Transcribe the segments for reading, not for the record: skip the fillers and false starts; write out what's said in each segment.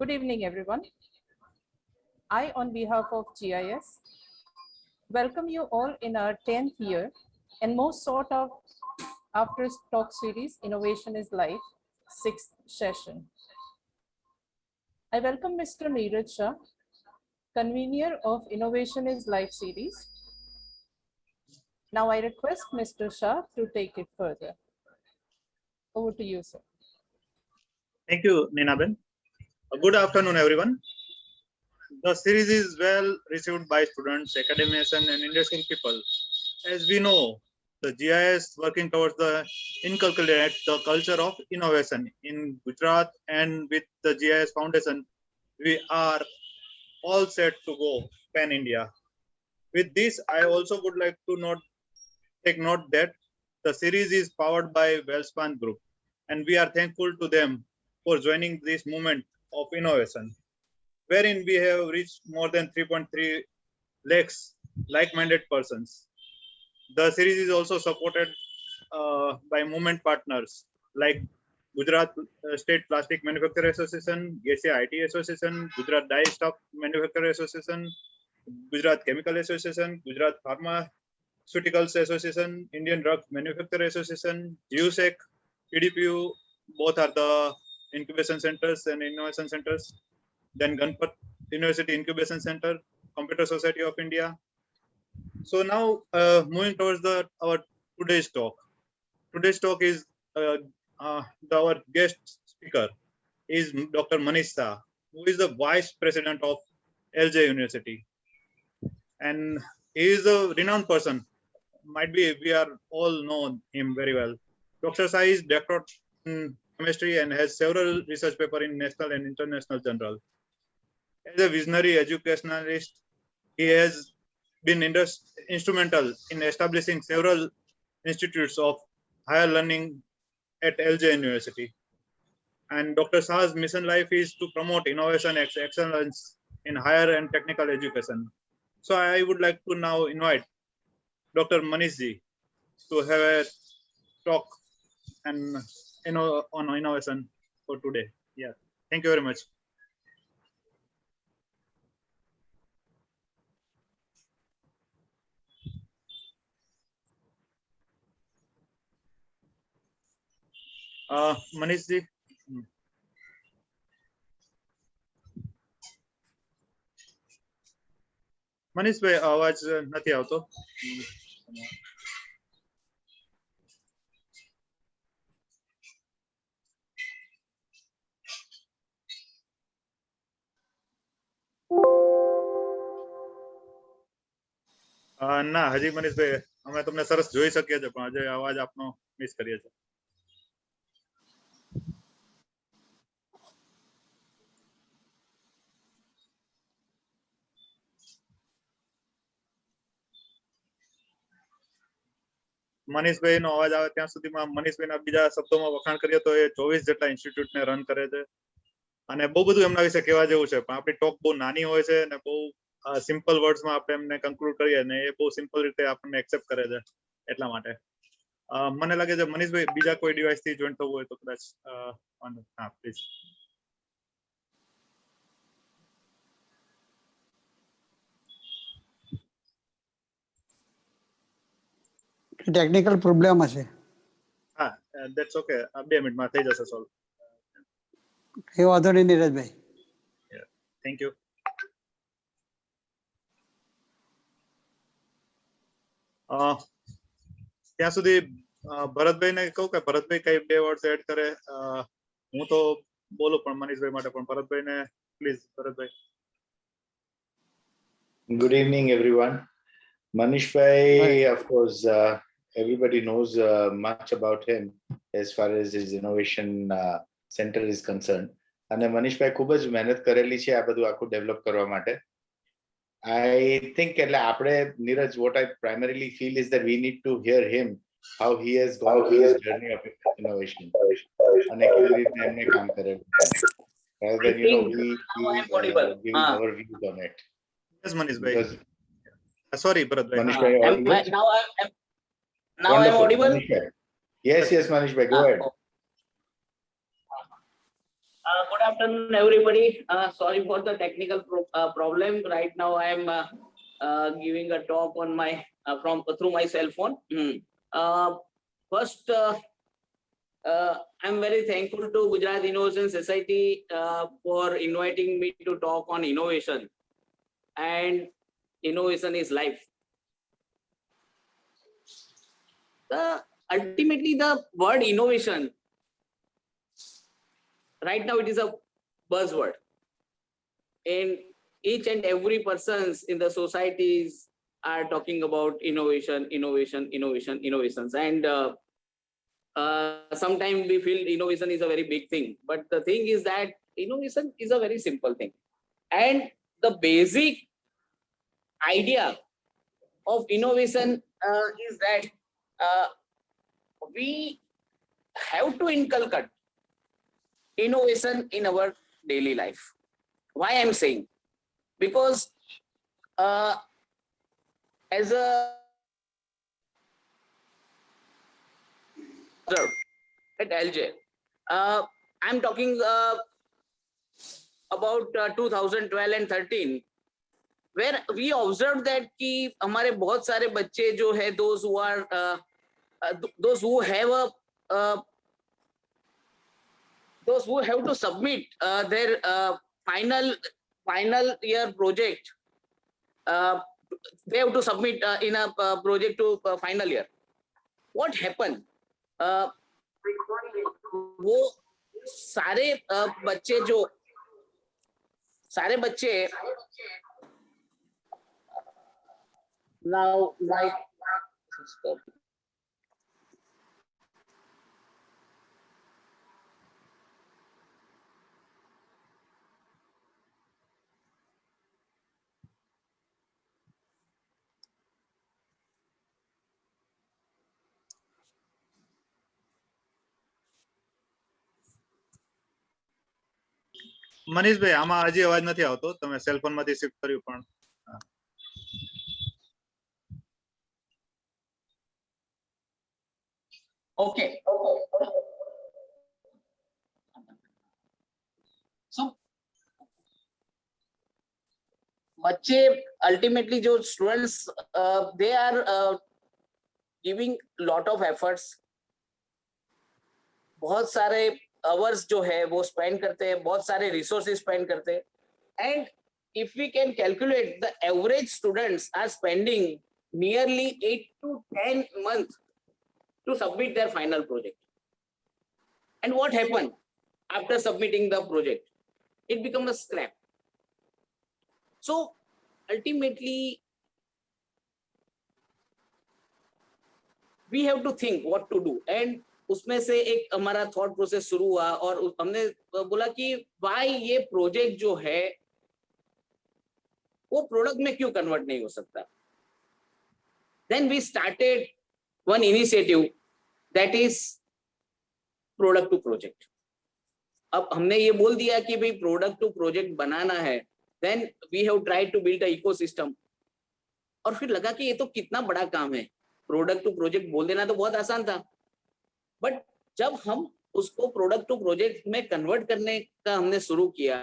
Good evening, everyone. I, on behalf of GIS, welcome you all in our 10th year and most sought of after talk series, Innovation is Life, 6th session. I welcome Mr. Neeraj Shah, convener of Innovation is Life series. Now I request Mr. Shah to take it further. Over to you, sir. Thank you, Ninaben. Good afternoon, everyone. The series is well received by students, academics, and industrial people. As we know, the GIS working towards the inculcate the culture of innovation in Gujarat, and with the GIS Foundation, we are all set to go pan India. With this, I also would like to take note that the series is powered by Wellspan Group, and we are thankful to them for joining this movement of innovation, wherein we have reached more than 3.3 lakhs like-minded persons. The series is also supported by movement partners like Gujarat State Plastic Manufacturer Association, GSA IT Association, Gujarat Dye Stuff Manufacturer Association, Gujarat Chemical Association, Gujarat Pharmaceuticals Association, Indian Drug Manufacturer Association, GUSEC, PDPU, both are the incubation centers and innovation centers. Then Ganpat University Incubation Center, Computer Society of India. So now moving towards our today's talk. Today's talk is our guest speaker is Dr. Manish Shah, who is the Vice President of LJ University. And he is a renowned person. Might be we are all know him very well. Dr. Shah is doctorate in chemistry and has several research papers in national and international journals. As a visionary educationalist, he has been instrumental in establishing several institutes of higher learning at LJ University. And Dr. Shah's mission life is to promote innovation and excellence in higher and technical education. So I would like to now invite Dr. Manish ji to have a talk and on innovation for today. Yeah, thank you very much. Manish ji. Manish ભાઈ અવાજ નથી આવતો. ના હજી મનીષ ભાઈ અમે તમને સરસ જોઈ શકીએ છીએ પણ હજી અવાજ આપનો મિસ કરીએ છીએ. મનીષભાઈ નો અવાજ આવે ત્યાં સુધીમાં મનીષભાઈના બીજા શબ્દોમાં વખાણ કરીએ તો એ 24 જેટલા ઇન્સ્ટિટ્યૂટને રન કરે છે અને બહુ બધું એમના વિશે કહેવા જેવું છે પણ આપણી ટોક બહુ નાની હોય છે અને બહુ સિમ્પલ વર્ડ્સમાં આપણે એમને કન્ક્લુડ કરીએ ને એ બહુ સિમ્પલ રીતે આપણને એક્સેપ્ટ કરે છે એટલા માટે મને લાગે છે મનીષભાઈ બીજા કોઈ ડિવાઇસથી જોઈન થવું હોય તો કદાચ હા પ્લીઝ. ટેકનિકલ પ્રોબ્લેમ હશે. હા ધેટ્સ ઓકે 2 મિનિટમાં થઈ જશે સોલ્વ. એ વાંધો નહીં નીરજભાઈ. Thank you. ત્યાં સુધી ભરતભાઈને કહું કે ભરતભાઈ કઈ 2 વર્ડ્સ એડ કરે. હું તો બોલું પણ મનીષભાઈ માટે પણ ભરતભાઈને please Bharatbhai. Good evening, everyone. Manish Bhai, of course, everybody knows much about him as far as his innovation center is concerned. And Manish Bhai ખૂબ જ મહેનત કરેલી છે આ બધું આખું ડેવલપ કરવા માટે. I think એટલે આપણે Neeraj, what I primarily feel is that we need to hear him how he has gone through his journey of innovation અને કેવી રીતે એમને કામ કરેલું. Rather than we giving our views on it. Yes, Manish Bhai. Sorry, Bharat Manish Bhai, now I'm audible. Manish Bhai. Yes, Manish Bhai, go ahead. Good afternoon, everybody. Sorry for the technical problem. Right now, I am giving a talk on my through my cell phone. First, I'm very thankful to Gujarat Innovation Society for inviting me to talk on innovation. And innovation is life. Ultimately, the word innovation, right now it is a buzzword. And each and every persons in the societies are talking about innovations. And sometimes we feel innovation is a very big thing. But the thing is that innovation is a very simple thing. And the basic idea of innovation is that we have to inculcate innovation in our daily life. Why I'm saying? Because as a at LJ, I'm talking about 2012 and 13, where we observed that कि हमारे बहुत सारे बच्चे जो है those who have to submit their final year project, they have to submit in a project to final year. What happened? वो सारे बच्चे now like મનીષભાઈ આમાં હજી અવાજ નથી આવતો, તમે સેલ ફોન માંથી શિફ્ટ કર્યું પણ. Okay. So, बच्चे ultimately जो students they are giving lot of efforts. बहुत सारे hours जो है वो spend करते हैं, बहुत सारे resources spend करते हैं. And if we can calculate, the average students are spending nearly 8 to 10 months to submit their final project. And what happened after submitting the project? It becomes a scrap. So ultimately, we have to think what to do. And उसमें से एक हमारा thought process शुरू हुआ और हमने बोला कि why ये project जो है वो product में क्यों convert नहीं हो सकता? Then we started one initiative that is product to project. अब हमने ये बोल दिया कि भाई product to project बनाना है, then we have tried to build a ecosystem. और फिर लगा कि ये तो कितना बड़ा काम है, product to project बोल देना तो बहुत आसान था. बट जब हम उसको प्रोडक्ट टू प्रोजेक्ट में कन्वर्ट करने का हमने शुरू किया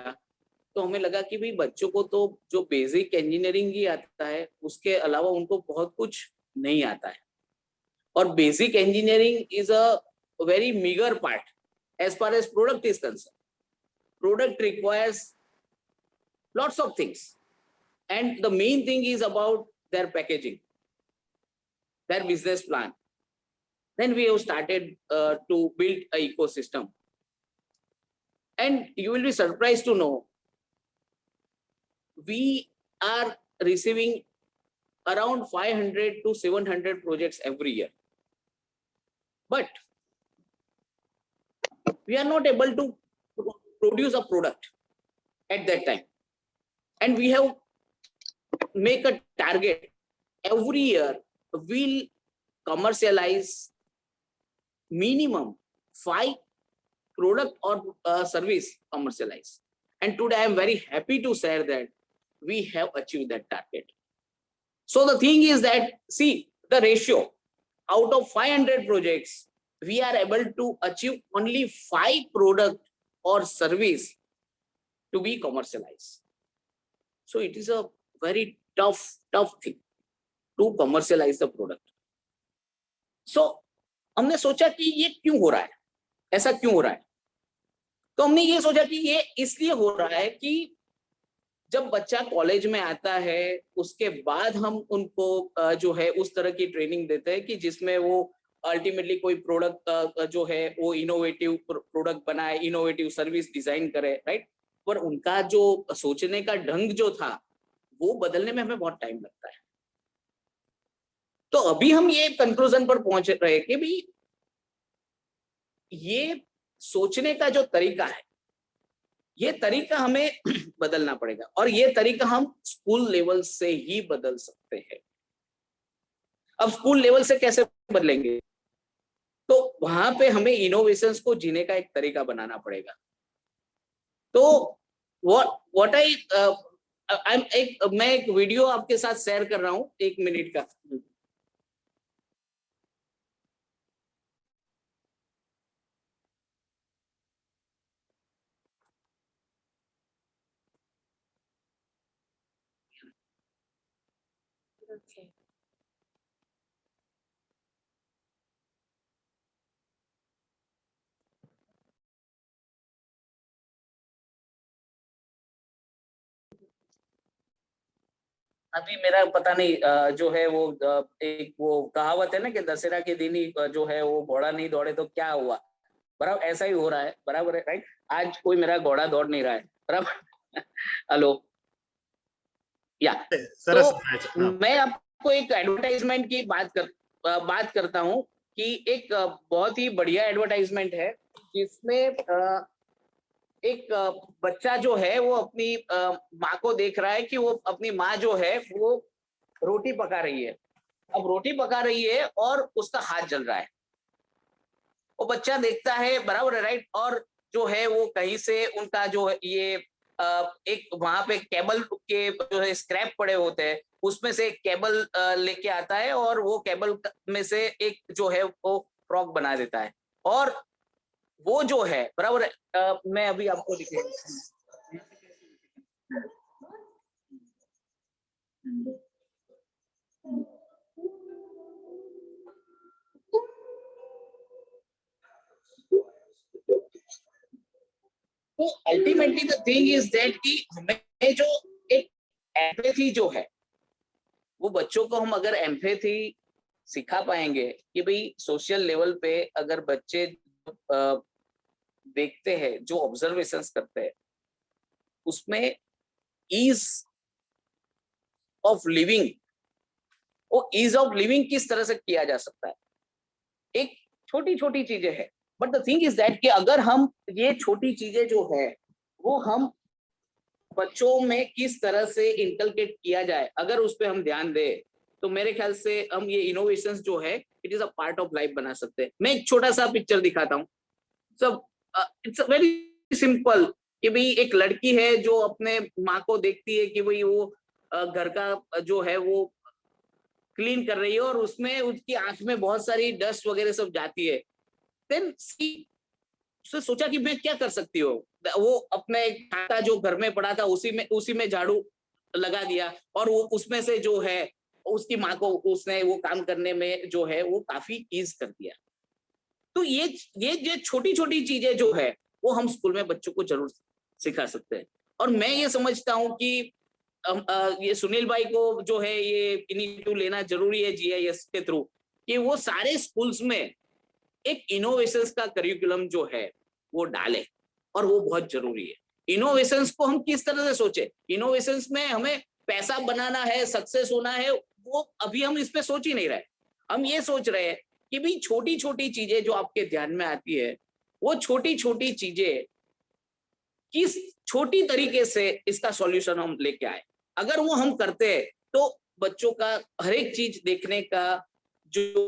तो हमें लगा कि भाई बच्चों को तो जो बेसिक इंजीनियरिंग ही आता है उसके अलावा उनको बहुत कुछ नहीं आता है. और basic engineering is a very meagre part as far as product is concern. Product requires lots of things and the main thing is about their packaging, their business plan. Then we have started to build an ecosystem. And you will be surprised to know, we are receiving around 500 to 700 projects every year. But we are not able to produce a product at that time. And we have make a target. Every year, we'll commercialize minimum 5 product or service commercialize. And today I am very happy to share that we have achieved that target. So the thing is that, see the ratio, out of 500 projects, we are able to achieve only 5 product or service to be commercialized. So it is a very tough thing to commercialize the product. So हमने सोचा कि ये क्यों हो रहा है, ऐसा क्यों हो रहा है? तो हमने ये सोचा कि ये इसलिए हो रहा है कि जब बच्चा कॉलेज में आता है उसके बाद हम उनको जो है उस तरह की ट्रेनिंग देते हैं कि जिसमें वो अल्टीमेटली कोई प्रोडक्ट जो है वो इनोवेटिव प्रोडक्ट बनाए, इनोवेटिव सर्विस डिजाइन करे, राइट? पर उनका जो सोचने का ढंग जो था वो बदलने में हमें बहुत टाइम लगता है। तो अभी हम ये कंक्लूजन पर पहुंच रहे हैं कि भाई ये सोचने का जो तरीका है, ये तरीका हमें बदलना पड़ेगा और ये तरीका हम स्कूल लेवल से ही बदल सकते हैं। अब स्कूल लेवल से कैसे बदलेंगे? तो वहां पे हमें इनोवेशंस को जीने का एक तरीका बनाना पड़ेगा। तो मैं एक वीडियो आपके साथ शेयर कर रहा हूं 1 मिनट का। Okay. अभी मेरा पता नहीं जो है वो एक वो कहावत है ना कि दशहरा के दिन ही जो है वो घोड़ा नहीं दौड़े तो क्या हुआ, बराबर ऐसा ही हो रहा है, बराबर है, राइट? आज कोई मेरा घोड़ा दौड़ नहीं रहा है, बराबर। हेलो या तो मैं आपको एक एडवर्टाइजमेंट की बात करता हूँ कि एक बहुत ही बढ़िया एडवर्टाइजमेंट है जिसमें एक बच्चा जो है वो अपनी माँ को देख रहा है कि वो अपनी माँ जो है वो रोटी पका रही है। अब रोटी पका रही है और उसका हाथ जल रहा है। वो बच्चा देखता है, बराबर है, राइट? और जो है वो कहीं से उनका जो है ये एक वहां पे केबल के जो है स्क्रैप पड़े होते हैं, उसमें से एक केबल लेके आता है और वो केबल में से एक जो है वो फ्रॉक बना देता है। और वो जो है, बराबर है, मैं अभी आपको दिखाऊंगा। तो ultimately the thing is that कि हमें जो एक एम्पैथी जो है वो बच्चों को हम अगर एम्पैथी सिखा पाएंगे कि भाई सोशल लेवल पे अगर बच्चे देखते हैं, जो ऑब्जर्वेशंस करते हैं, उसमें ईज ऑफ लिविंग, वो ईज ऑफ लिविंग किस तरह से किया जा सकता है, एक छोटी छोटी चीजें हैं। But the thing is that कि अगर हम ये छोटी चीजें जो है वो हम बच्चों में किस तरह से इनकलकेट किया जाए, अगर उस पर हम ध्यान दें तो मेरे ख्याल से हम ये इनोवेशंस जो है it is a part of life बना सकते हैं। मैं एक छोटा सा पिक्चर दिखाता हूँ। सब इट्स वेरी सिंपल कि भाई एक लड़की है जो अपने माँ को देखती है कि भाई वो घर का जो है वो क्लीन कर रही है और उसमें उसकी आंख में बहुत सारी डस्ट वगैरह सब जाती है। देन उसने सोचा कि मैं क्या कर सकती हूँ, वो अपने खाता जो घर में पड़ा था उसी में झाड़ू लगा दिया और वो उसमें से जो है उसकी माँ को उसने वो काम करने में जो है वो काफी ईज कर दिया। तो ये छोटी छोटी चीजें जो है वो हम स्कूल में बच्चों को जरूर सिखा सकते हैं। और मैं ये समझता हूँ कि ये सुनील भाई को जो है ये इनिशिएटिव लेना जरूरी है GIS के थ्रू कि वो सारे स्कूल्स में एक इनोवेशंस का करिकुलम जो है वो डाले, और वो बहुत जरूरी है। इनोवेशंस को हम किस तरह से सोचे, इनोवेशंस में हमें पैसा बनाना है, सक्सेस होना है, वो अभी हम इस पे सोच ही नहीं रहे। हम ये सोच रहे हैं कि भाई छोटी छोटी चीजें जो आपके ध्यान में आती है वो छोटी छोटी चीजें किस छोटी तरीके से इसका सॉल्यूशन हम लेके आए। अगर वो हम करते हैं तो बच्चों का हर एक चीज देखने का जो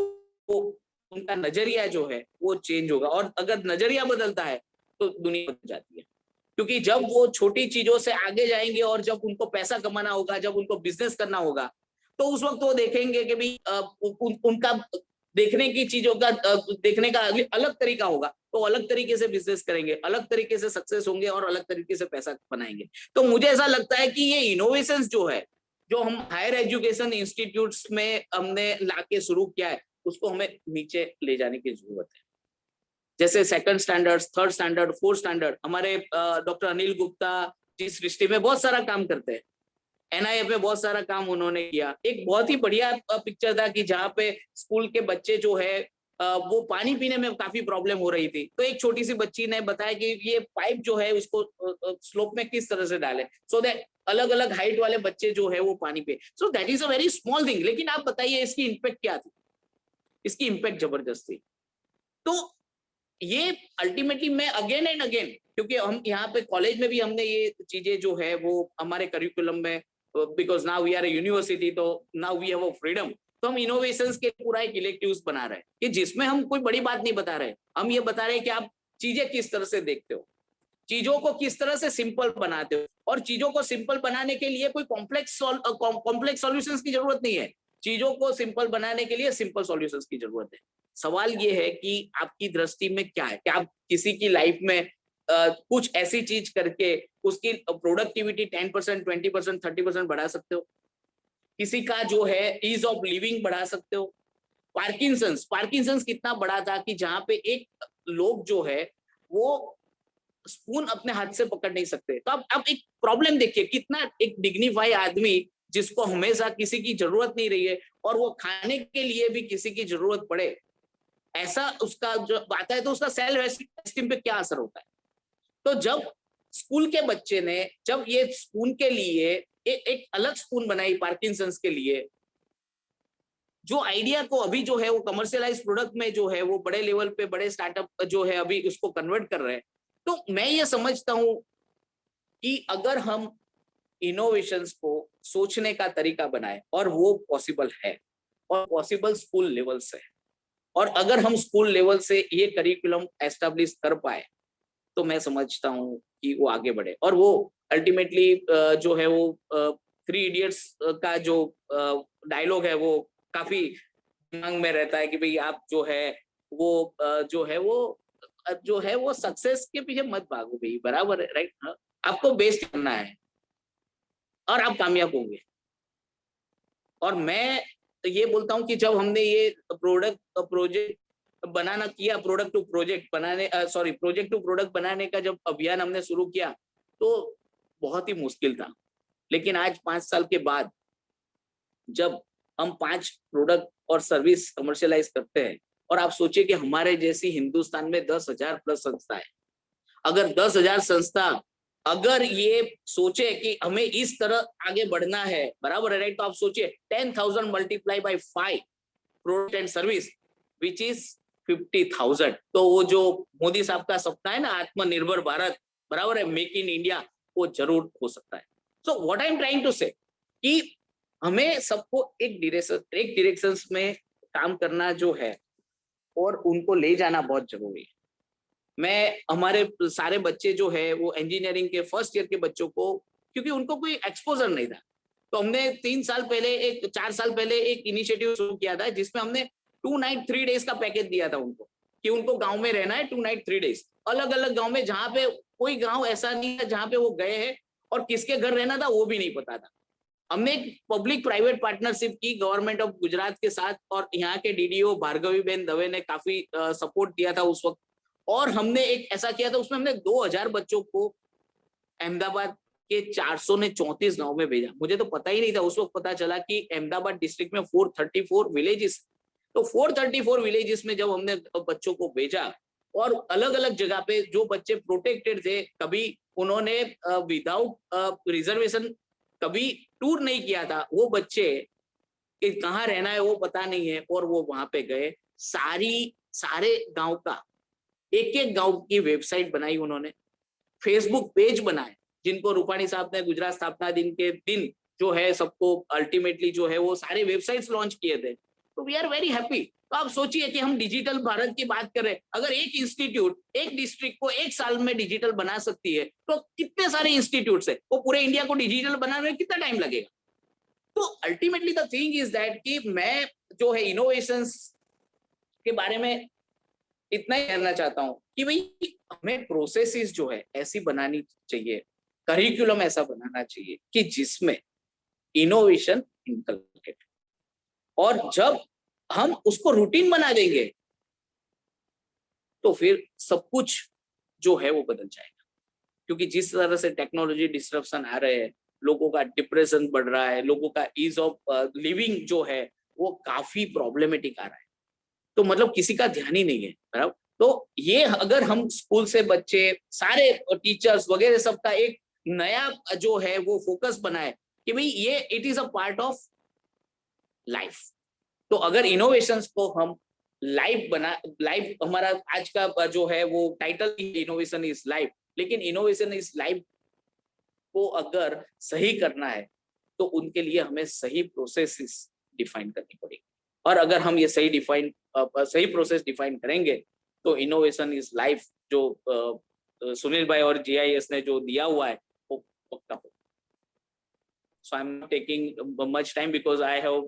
उनका नजरिया जो है वो चेंज होगा, और अगर नजरिया बदलता है तो दुनिया बदल जाती है। क्योंकि जब वो छोटी चीजों से आगे जाएंगे और जब उनको पैसा कमाना होगा, जब उनको बिजनेस करना होगा, तो उस वक्त वो देखेंगे कि भाई उनका देखने की चीजों का देखने का अलग तरीका होगा, तो अलग तरीके से बिजनेस करेंगे, अलग तरीके से सक्सेस होंगे और अलग तरीके से पैसा बनाएंगे। तो मुझे ऐसा लगता है कि ये इनोवेशंस जो है, जो हम हायर एजुकेशन इंस्टीट्यूट्स में हमने लाके शुरू किया है, उसको हमें नीचे ले जाने की जरूरत है। जैसे second standard, third standard, fourth standard, हमारे डॉक्टर अनिल गुप्ता जिस दृष्टि में बहुत सारा काम करते हैं, एनआईए पे बहुत सारा काम उन्होंने किया। एक बहुत ही बढ़िया पिक्चर था कि जहाँ पे स्कूल के बच्चे जो है वो पानी पीने में काफी प्रॉब्लम हो रही थी, तो एक छोटी सी बच्ची ने बताया कि ये पाइप जो है उसको स्लोप में किस तरह से डालें, सो दैट अलग अलग हाइट वाले बच्चे जो है वो पानी पे। So that is a very small thing, लेकिन आप बताइए इसकी इम्पैक्ट क्या थी? इसकी इम्पैक्ट जबरदस्त थी। तो ये अल्टीमेटली मैं अगेन एंड अगेन, क्योंकि हम यहाँ पे कॉलेज में भी हमने ये चीजें जो है वो हमारे करिकुलम में, because now we are a university, तो now we have a freedom, तो हम इनोवेशंस के पूरा एक इलेक्टिव्स बना रहे हैं कि जिसमें हम कोई बड़ी बात नहीं बता रहे, हम ये बता रहे हैं कि आप चीजें किस तरह से देखते हो, चीजों को किस तरह से सिंपल बनाते हो, और चीजों को सिंपल बनाने के लिए कोई कॉम्प्लेक्स सॉल्यूशंस की जरूरत नहीं है, चीजों को सिंपल बनाने के लिए सिंपल सॉल्यूशंस की जरूरत है। सवाल ये है कि आपकी दृष्टि में क्या है, कि आप किसी की लाइफ में कुछ ऐसी चीज करके उसकी प्रोडक्टिविटी 10%, 20%, 30% बढ़ा सकते हो, किसी का जो है ईज ऑफ लिविंग बढ़ा सकते हो। पार्किंसंस कितना बड़ा था कि जहां पे एक लोग जो है वो स्पून अपने हाथ से पकड़ नहीं सकते। तो अब एक प्रॉब्लम देखिए, कितना एक डिग्निफाई आदमी जिसको हमेशा किसी की जरूरत नहीं रही है और वो खाने के लिए भी किसी की जरूरत पड़े, ऐसा उसका जो आता है, तो उसका सेल्फ एस्टीम पे क्या असर होता है। तो जब स्कूल के बच्चे ने जब ये स्पून के लिए एक अलग स्पून बनाई पार्किंसंस के लिए, जो आइडिया को अभी जो है वो कमर्शियलाइज प्रोडक्ट में जो है वो बड़े लेवल पे बड़े स्टार्टअप जो है अभी उसको कन्वर्ट कर रहे हैं। तो मैं ये समझता हूं कि अगर हम इनोवेशंस को सोचने का तरीका बनाए, और वो पॉसिबल है, और पॉसिबल स्कूल लेवल से है, और अगर हम स्कूल लेवल से ये करिकुलम एस्टेब्लिश कर पाए, तो मैं समझता हूँ कि वो आगे बढ़े। और वो अल्टीमेटली जो है वो 3 इडियट्स का जो डायलॉग है वो काफी दिमाग में रहता है कि भाई आप जो है वो जो है वो सक्सेस के पीछे मत भागो भाई, बराबर है, राइट? आपको बेस्ट करना है और आप कामयाब होंगे। और मैं ये बोलता हूँ कि जब हमने ये प्रोजेक्ट टू प्रोडक्ट बनाने का जब अभियान हमने शुरू किया, तो बहुत ही मुश्किल था। लेकिन आज 5 साल के बाद जब हम 5 प्रोडक्ट और सर्विस कमर्शियलाइज करते हैं, और आप सोचिए कि हमारे जैसी हिंदुस्तान में 10,000 प्लस संस्था है, अगर 10,000 संस्था अगर ये सोचे कि हमें इस तरह आगे बढ़ना है, बराबर है, राइट? तो आप सोचिए 10,000 multiply by 5 product and service which is 50,000। तो वो जो मोदी साहब का सपना है ना, आत्मनिर्भर भारत, बराबर है, मेक इन इंडिया, वो जरूर हो सकता है। So what I am trying to say कि हमें सबको एक डायरेक्शन में काम करना जो है और उनको ले जाना बहुत जरूरी है। मैं हमारे सारे बच्चे जो है वो इंजीनियरिंग के फर्स्ट ईयर के बच्चों को, क्योंकि उनको कोई एक्सपोजर नहीं था, तो हमने 4 साल पहले एक इनिशिएटिव शुरू किया था जिसमें हमने 2 नाइट 3 डेज का पैकेज दिया था उनको, कि उनको गांव में रहना है 2 नाइट 3 डेज, अलग अलग गांव में, जहां पे कोई गांव ऐसा नहीं है जहां पे वो गए हैं और किसके घर रहना था वो भी नहीं पता था। हमने एक पब्लिक प्राइवेट पार्टनरशिप की गवर्नमेंट ऑफ गुजरात के साथ, और यहाँ के डीडीओ भार्गवी बेन दवे ने काफी सपोर्ट दिया था उस वक्त, और हमने एक ऐसा किया था, उसमें हमने 2000 बच्चों को अहमदाबाद के 434 गांव में भेजा। मुझे तो पता ही नहीं था, उस वक्त पता चला कि अहमदाबाद डिस्ट्रिक्ट में 434 विलेजेस, तो 434 विलेजेस में जब हमने बच्चों को भेजा, और अलग अलग जगह पे जो बच्चे प्रोटेक्टेड थे, कभी उन्होंने विदाउट रिजर्वेशन कभी टूर नहीं किया था, वो बच्चे कि कहाँ रहना है वो पता नहीं है, और वो वहां पे गए, सारे गांव का एक गांव की वेबसाइट बनाई उन्होंने, फेसबुक पेज बनाए, जिनको रूपाणी साहब ने गुजरात स्थापना दिन के दिन जो है सबको अल्टीमेटली जो है वो सारे वेबसाइट्स लॉन्च किए थे। तो वी आर वेरी हैप्पी। तो आप सोचिए कि हम डिजिटल भारत की बात करें, अगर एक इंस्टीट्यूट एक डिस्ट्रिक्ट को 1 साल में डिजिटल बना सकती है, तो कितने सारे इंस्टीट्यूट्स है, वो पूरे इंडिया को डिजिटल बनाने में कितना टाइम लगेगा? तो ultimately the thing is that कि मैं जो है इनोवेशंस के बारे में इतना ही कहना चाहता हूँ कि भाई हमें प्रोसेसेस जो है ऐसी बनानी चाहिए, करिकुलम ऐसा बनाना चाहिए कि जिसमें इनोवेशन इनकलकेट, और जब हम उसको रूटीन बना देंगे तो फिर सब कुछ जो है वो बदल जाएगा। क्योंकि जिस तरह से टेक्नोलॉजी डिस्ट्रप्शन आ रहे हैं, लोगों का डिप्रेशन बढ़ रहा है, लोगों का ईज ऑफ लिविंग जो है वो काफी प्रॉब्लमेटिक आ रहा है, तो मतलब किसी का ध्यान ही नहीं है, बराबर। तो ये अगर हम स्कूल से बच्चे सारे टीचर्स वगैरह सबका एक नया जो है वो फोकस बनाए कि भाई ये it is a part of life. तो अगर इनोवेशंस को हम लाइफ हमारा आज का जो है वो टाइटल इनोवेशन इज लाइफ, लेकिन इनोवेशन इज लाइफ को अगर सही करना है तो उनके लिए हमें सही प्रोसेसेस डिफाइन करनी पड़ेगी। और अगर हम ये सही प्रोसेस डिफाइन करेंगे तो इनोवेशन इज लाइफ जो सुनील भाई और जीआईएस ने जो दिया हुआ है वो पक्का हो। So I'm not taking much time because I have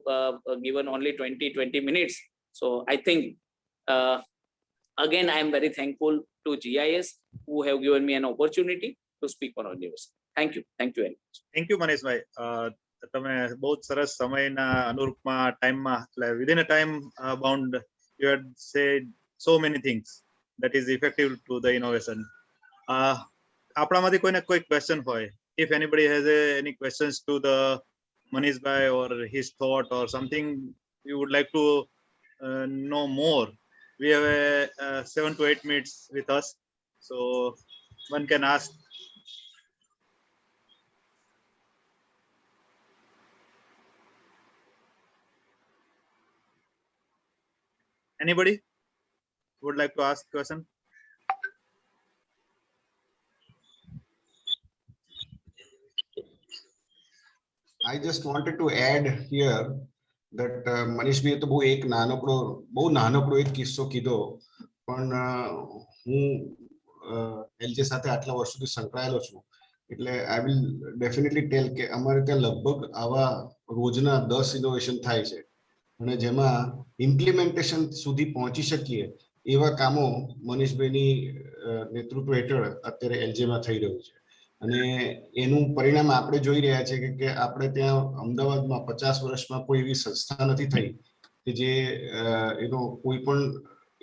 given only 20 minutes. So I think again I am very thankful to GIS who have given me an opportunity to speak on university. Thank you very much. Thank you Manishbhai. તમે બહુ સરસ સમયના અનુરૂપમાં ટાઈમમાં એટલે within a time bound you had said so many things that is effective to the innovation. આપણામાંથી કોઈને કોઈ ક્વેશ્ચન હોય, if anybody has any questions to the Manish bhai or his thought or something you would like to know more, we have 7 to 8 minutes with us, so one can ask. Anybody would like to ask question? I just wanted to add here that મનીષભાઈએ તો બહુ નાનકડો એક કિસ્સો કીધો, પણ હું LJ સાથે આટલા વર્ષોથી સંકળાયેલો છું એટલે આઈ વિલ ડેફિનેટલી ટેલ કે અમારે ત્યાં લગભગ આવા રોજના 10 ઇનોવેશન થાય છે અને જેમાં ઇમ્પ્લિમેન્ટેશન સુધી પહોંચી શકીએ એવા કામો મનીષભાઈની નેતૃત્વ હેઠળ અત્યારે એલજેમાં થઈ રહ્યું છે અને એનું પરિણામ આપણે જોઈ રહ્યા છે કે આપણે ત્યાં અમદાવાદમાં 50 વર્ષમાં કોઈ એવી સંસ્થા નથી થઈ કે જે કોઈ પણ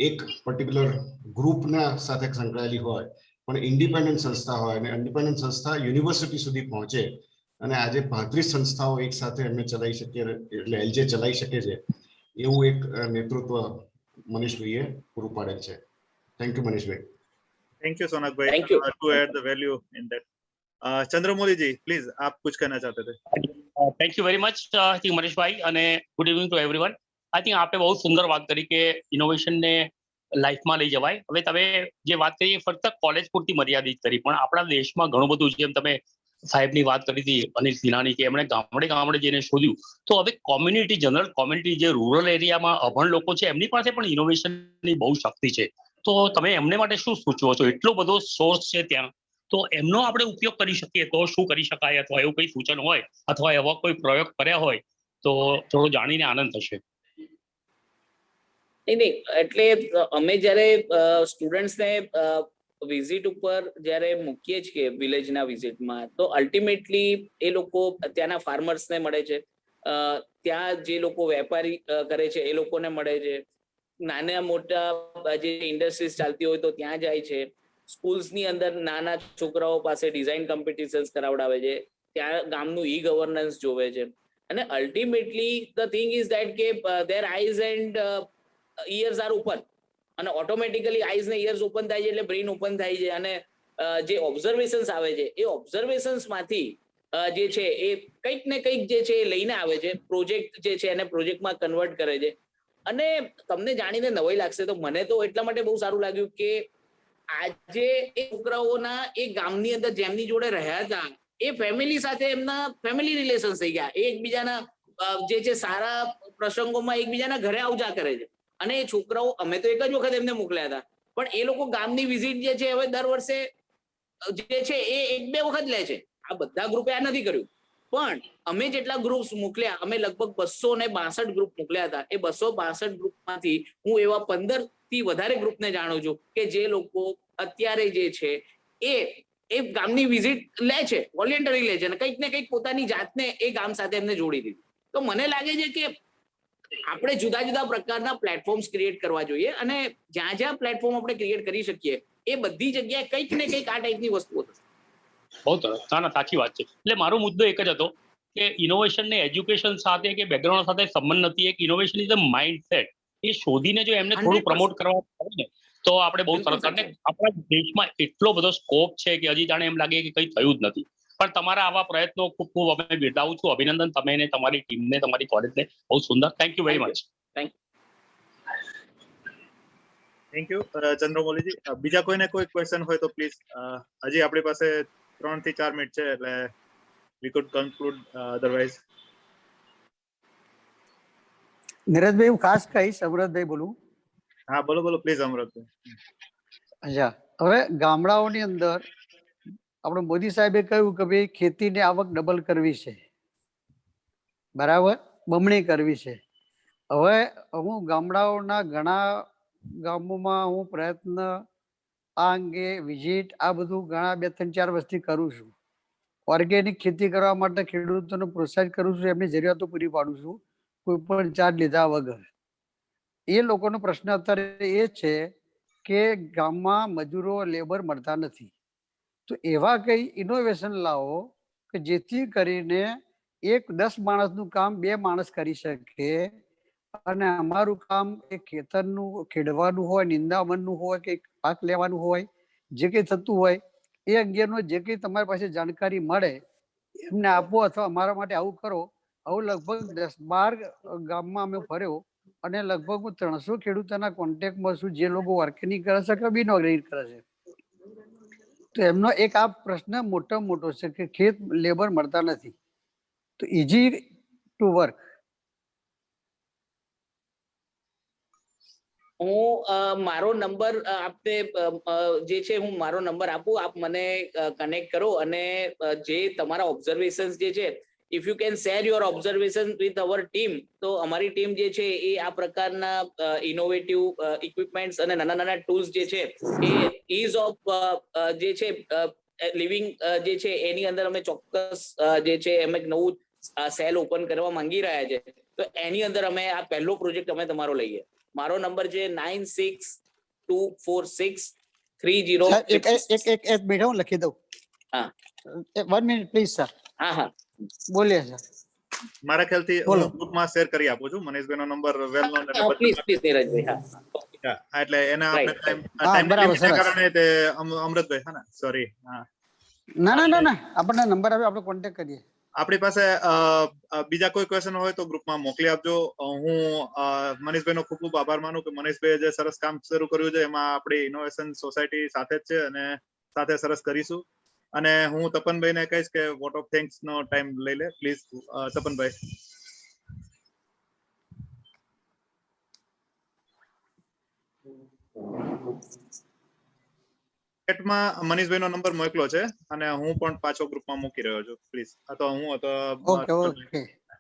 એક પર્ટિક્યુલર ગ્રુપના સાથે સંકળાયેલી હોય, પણ ઇન્ડિપેન્ડન્ટ સંસ્થા હોય અને ઇન્ડિપેન્ડન્ટ સંસ્થા યુનિવર્સિટી સુધી પહોંચે અને આજે 35 સંસ્થાઓ એક સાથે અમે ચલાવી શકીએ એટલે એલજે ચલાવી શકે છે એવું એક નેતૃત્વ મનીષભાઈએ પૂરું પાડેલ છે. Thank you Manishbhai. Thank you Sonak bhai. Thank you. To add the value in that. Chandramouli ji, please, आप कुछ कहना चाहते थे? થેન્ક યુ વેરી મચ મનીષભાઈ અને good evening to everyone. I think આપણે બહુ સુંદર વાત કરી કે ઇનોવેશનને લાઈફમાં લઈ જવાય. હવે તમે જે વાત કરી એ ફક્ત કોલેજ પૂરતી મર્યાદિત કરી, પણ આપણા દેશમાં ઘણું બધું, જેમ તમે સાહેબની વાત કરી હતી અનિલ સિન્હાની, કે એમણે ગામડે જઈને શોધ્યું, તો હવે કોમ્યુનિટી, જનરલ કોમ્યુનિટી, જે રૂરલ એરિયામાં અભણ લોકો છે એમની પાસે પણ ઇનોવેશનની બહુ શક્તિ છે. તો તમે એમને માટે શું સૂચવો છો? એટલો બધો સોર્સ છે ત્યાં, તો એમનો આપણે ઉપયોગ કરી શકીએ તો શું કરી શકાય, અથવા એવું કઈ સૂચન હોય અથવા એવા કોઈ પ્રયોગ કર્યા હોય તો થોડું જાણીને આનંદ થશે. નહીં, એટલે અમે જ્યારે સ્ટુડન્ટ્સને વિઝિટ ઉપર જ્યારે મૂકીએ છીએ વિલેજના વિઝિટમાં, તો અલ્ટિમેટલી એ લોકો ત્યાંના ફાર્મર્સને મળે છે, ત્યાં જે લોકો વેપારી કરે છે એ લોકોને મળે છે, નાના મોટા જે ઇન્ડસ્ટ્રીઝ ચાલતી હોય તો ત્યાં જાય છે, સ્કૂલ્સની અંદર નાના છોકરાઓ પાસે ડિઝાઇન કોમ્પિટિશન્સ કરાવડાવે છે, ત્યાં ગામનું ઈ ગવર્નન્સ જોવે છે. અને ultimately the thing is that કે there eyes and ears are open, અને ઓટોમેટિકલી આઈઝ ને ઇયર્સ ઓપન થાય છે એટલે બ્રેઇન ઓપન થાય છે, અને જે ઓબ્ઝર્વેશન્સ આવે છે એ ઓબ્ઝર્વેશન્સ માંથી જે છે એ કંઈક ને કંઈક જે છે એ લઈને આવે છે, પ્રોજેક્ટ જે છે એને પ્રોજેક્ટમાં કન્વર્ટ કરે છે. અને તમને જાણીને નવાઈ લાગશે, તો મને તો એટલા માટે બહુ સારું લાગ્યું કે આજે એ છોકરાઓના એ ગામની અંદર જેમની જોડે રહ્યા હતા એ ફેમિલી સાથે એમના ફેમિલી રિલેશન થઈ ગયા, એ એકબીજાના જે છે સારા પ્રસંગોમાં એકબીજાના ઘરે આવજા કરે છે. અને એ છોકરાઓ, અમે તો એક જ વખત એમને મોકલ્યા હતા, પણ એ લોકો ગામની વિઝિટ જે છે હવે દર વર્ષે જે છે એ 1-2 વખત લે છે. આ બધા ગ્રુપે આ નથી કર્યું. પણ અમે જેટલા ગ્રુપ્સ મોકલ્યા, અમે લગભગ 262 ગ્રુપ મોકલ્યા હતા. એ 262 ગ્રુપમાંથી હું એવા 15 થી વધારે ગ્રુપને જાણું છું કે જે લોકો અત્યારે જે છે એ ગામની વિઝિટ લે છે, વોલેન્ટરી લે છે અને કંઈક ને કંઈક પોતાની જાતને એ ગામ સાથે એમને જોડી દીધી. તો મને લાગે છે કે આપણે જુદા જુદા પ્રકારના પ્લેટફોર્મ્સ ક્રિએટ કરવા જોઈએ અને જ્યાં જ્યાં પ્લેટફોર્મ આપણે ક્રિએટ કરી શકીએ એ બધી જગ્યાએ કંઈક ને કંઈક આ ટાઈપની વસ્તુઓ થશે. બહુ સરસ. ના ના, સાચી વાત છે. એટલે મારો મુદ્દો એક જ હતો કે ઇનોવેશન ને એજ્યુકેશન સાથે કે બેકગ્રાઉન્ડ સાથે સંબંધ નથી. એક ઇનોવેશન ઇઝ અ માઇન્ડસેટ. એ શોધીને જો એમને થોડું 100% પ્રમોટ કરવા આવે ને તો આપણે બહુ બિલકુલ સરસ. અને સાચું. આપણા દેશમાં એટલો બધો સ્કોપ છે કે હજી જાણે એમ લાગે કે કંઈ થયું જ નથી. પણ તમારા આવા પ્રયત્નો ખૂબ ખૂબ અમે બિરદાવું છું. અભિનંદન તમે ને તમારી ટીમને, તમારી કોલેજને. બહુ સુંદર. Thank you very Thank you. Much. Thank you Chandramauliji. બીજા કોઈને કોઈ ક્વેશ્ચન હોય તો પ્લીઝ. હજી આપણી પાસે 3 થી 4 મિનિટ છે એટલે વી કુડ કન્ક્લુડ, અધરવાઇઝ. નીરજભાઈ હું ખાસ કહીશ, અમૃતભાઈ બોલું. હા બોલો બોલો પ્લીઝ અમૃતભાઈ. અચ્છા, હવે ગામડાઓની અંદર આપણે મોદી સાહેબે કહ્યું કે ભાઈ ખેતીની આવક ડબલ કરવી છે, બરાબર, બમણી કરવી છે. હવે હું ગામડાઓના ઘણા ગામોમાં હું પ્રયત્ન આ અંગે વિઝિટ આ બધું ઘણા 2-3-4 વર્ષથી કરું છું. ઓર્ગેનિક ખેતી કરવા માટે ખેડૂતોને પ્રોત્સાહિત કરું છું, એમની જરૂરિયાતો પૂરી પાડું છું કોઈ પણ ચાર્જ લીધા વગર. એ લોકોનો પ્રશ્ન અત્યારે એ છે કે ગામમાં મજૂરો, લેબર મળતા નથી. તો એવા કઈ ઇનોવેશન લાવો કે જેથી કરીને 10 માણસનું કામ 2 માણસ કરી શકે અને અમારું કામ એ ખેતરનું ખેડવાનું હોય, નિંદામણનું હોય કે પાક લેવાનું હોય, જે કંઈ થતું હોય એ અંગેનું જે કંઈ તમારી પાસે જાણકારી મળે એમને આપો અથવા અમારા માટે આવું કરો. આવું લગભગ 10-12 ગામમાં અમે ફર્યો અને લગભગ હું 300 ખેડૂતોના કોન્ટેક્ટમાં છું જે લોકો ઓર્ગેનિક કરે છે કે બિન ઓર્ગેનિક કરે છે. તો એમનો એક આ પ્રશ્ન મોટો છે કે ખેત લેબર મળતા નથી. તો ઇઝી ટુ વર્ક. હું મારો નંબર આપને જે છે હું મારો નંબર આપું, આપ મને કનેક્ટ કરો અને જે તમારા ઓબ્ઝર્વેશન્સ જે છે, if you can share your observation with our team, તો અમારી ટીમ જે છે એ આ પ્રકારના ઇનોવેટિવ ઇક્વિપમેન્ટ્સ અને નાના નાના ટૂલ્સ જે છે એ ઇઝ ઓફ જે છે લિવિંગ જે છે એની અંદર અમે ચોક્કસ જે છે અમે નવું સેલ ઓપન કરવા માંગી રહ્યા છે. તો એની અંદર અમે આ પહેલો પ્રોજેક્ટ અમે તમારો લઈએ. મારો નંબર છે 96246306. એક મિનિટ હું લખી દઉં. હા 1 મિનિટ પ્લીઝ સર. હા હા બોલીએ સર. મારા ખ્યાલથી બોલો. હું ગ્રુપમાં શેર કરી આપું છું. મનીષભાઈનો નંબર વેલ નોન એટલે પ્લીઝ પ્લીઝ નીરજભાઈ. હા હા, એટલે એના આપણે Right, હા, બરાબર, ટાઈમ સરસ. કારણે તે અમૃતભાઈ હા ને, સોરી. હા, ના આપણને નંબર આવે આપણે કોન્ટેક્ટ કરીએ. આપણી પાસે બીજા કોઈ ક્વેશ્ચન હોય તો ગ્રુપમાં મોકલી આપજો. હું મનીષભાઈનો ખૂબ ખૂબ આભાર માનું કે મનીષભાઈએ જે સરસ કામ શરૂ કર્યું છે એમાં આપણી ઇનોવેશન સોસાયટી સાથે જ છે અને સાથે સરસ કરીશું. અને હું તપનભાઈને કહીશ કે વોટ ઓફ થેન્ક્સ નો ટાઈમ લઈ લે પ્લીઝ. તપનભાઈ. ચેટમાં મનીષભાઈનો નંબર મોકલો છે અને હું પણ પાછો ગ્રુપમાં મૂકી રહ્યો છું પ્લીઝ. તો હું ઓકે.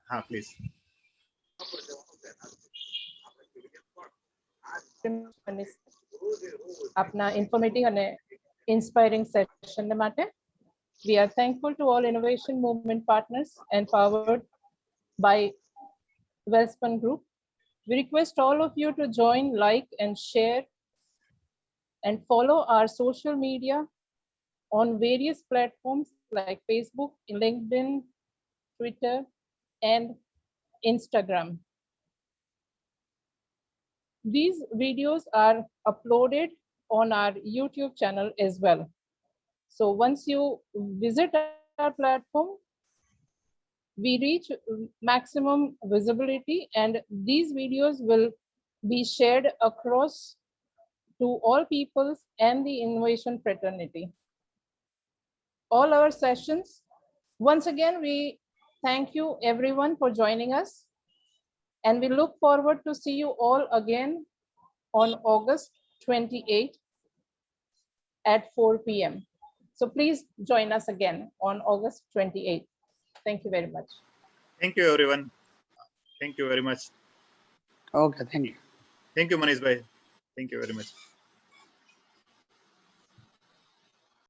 હા પ્લીઝ. આપના ઇન્ફોર્મેટિવ અને ઇન્સ્પાયરિંગ સેશન માટે. We are thankful to all innovation movement partners and powered by Wellspun Group. We request all of you to join, like, and share, and follow our social media on various platforms like Facebook, LinkedIn, Twitter, and Instagram. These videos are uploaded on our YouTube channel as well. So once you visit our platform, we reach maximum visibility and these videos will be shared across to all peoples and the innovation fraternity. All our sessions, once again, we thank you everyone for joining us and we look forward to see you all again on August 28th at 4 p.m. So please join us again on August 28th. Thank you very much. Thank you, everyone. Thank you very much. Okay, thank you. Thank you, Manish bhai. Thank you very much.